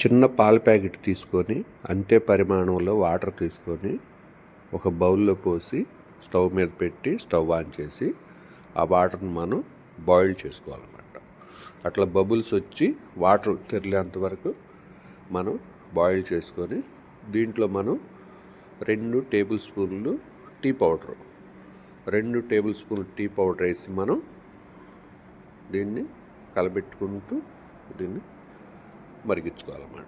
చిన్న పాల ప్యాకెట్ తీసుకొని అంతే పరిమాణంలో వాటర్ తీసుకొని ఒక బౌల్లో పోసి స్టవ్ మీద పెట్టి స్టవ్ ఆన్ చేసి ఆ వాటర్ని మనం బాయిల్ చేసుకోవాలన్నమాట. అట్లా బబుల్స్ వచ్చి వాటర్ తెరిలేంత వరకు మనం బాయిల్ చేసుకొని దీంట్లో మనం 2 టేబుల్ స్పూన్లు టీ పౌడర్ 2 టేబుల్ స్పూన్లు టీ పౌడర్ వేసి మనం దీన్ని కలబెట్టుకుంటూ దీన్ని మరిగించుకోవాలన్నమాట.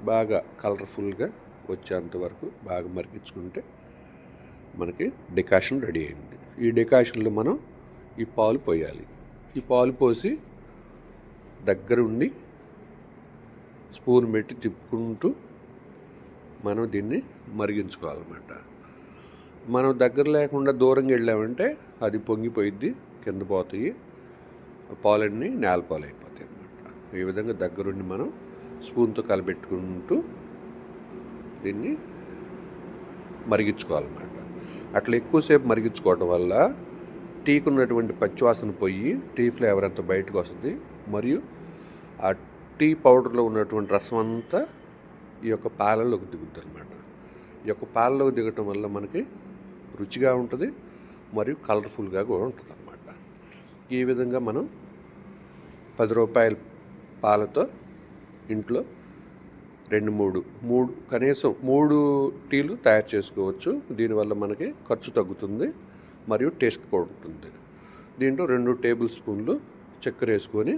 బాగా కలర్ఫుల్గా వచ్చేంత వరకు బాగా మరిగించుకుంటే మనకి డికాషన్ రెడీ అయింది. ఈ డికాషన్లో మనం ఈ పాలు పోయాలి. ఈ పాలు పోసి దగ్గరుండి స్పూన్ పెట్టి తిప్పుకుంటూ మనం దీన్ని మరిగించుకోవాలన్నమాట. మనం దగ్గర లేకుండా దూరంగా వెళ్ళామంటే అది పొంగిపోయిద్ది, కింద పోతాయి, పాలన్నీ నేలపాలు అయిపోతాయి అన్నమాట. ఈ విధంగా దగ్గరుండి మనం స్పూన్తో కలబెట్టుకుంటూ దీన్ని మరిగించుకోవాలన్నమాట. అట్లా ఎక్కువసేపు మరిగించుకోవడం వల్ల టీకి ఉన్నటువంటి పచ్చివాసన పోయి టీ ఫ్లేవర్ అంతా బయటకు వస్తుంది. మరియు ఆ టీ పౌడర్లో ఉన్నటువంటి రసం అంతా ఈ యొక్క పాలల్లోకి దిగుద్ది అనమాట. ఈ యొక్క పాలలోకి దిగటం వల్ల మనకి రుచిగా ఉంటుంది, మరియు కలర్ఫుల్గా కూడా ఉంటుంది అన్నమాట. ఈ విధంగా మనం 10 రూపాయల పాలతో ఇంట్లో 2-3 కనీసం 3 టీలు తయారు చేసుకోవచ్చు. దీనివల్ల మనకి ఖర్చు తగ్గుతుంది, మరియు టేస్ట్ కూడా ఉంటుంది. దీంట్లో 2 టేబుల్ స్పూన్లు చక్కెర వేసుకొని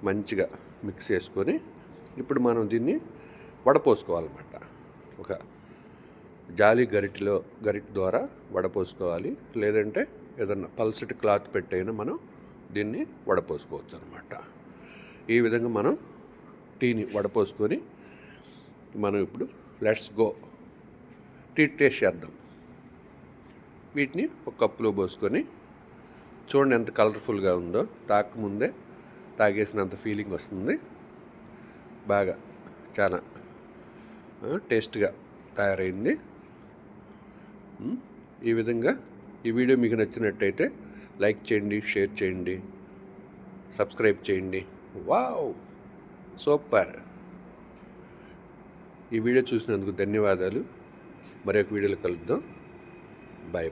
మంచిగా మిక్స్ చేసుకొని ఇప్పుడు మనం దీన్ని వడపోసుకోవాలన్నమాట. ఒక జాలి గరిటె ద్వారా వడపోసుకోవాలి, లేదంటే ఏదన్నా పల్సటి క్లాత్ పెట్టైనా మనం దీన్ని వడపోసుకోవచ్చు అనమాట. ఈ విధంగా మనం టీని వడపోసుకొని మనం ఇప్పుడు లెట్స్ గో టీ టేస్ట్ చేద్దాం. వీటిని ఒక కప్పులో పోసుకొని చూడండి ఎంత కలర్ఫుల్గా ఉందో. తాగకముందే తాగేసినంత ఫీలింగ్ వస్తుంది. బాగా చాలా టేస్ట్గా తయారైంది. ఈ విధంగా ఈ వీడియో మీకు నచ్చినట్టయితే లైక్ చేయండి, షేర్ చేయండి, సబ్స్క్రైబ్ చేయండి. Wow, super! ఈ వీడియో చూసినందుకు ధన్యవాదాలు. మరొక వీడియోలో కలుద్దాం. బాయ్.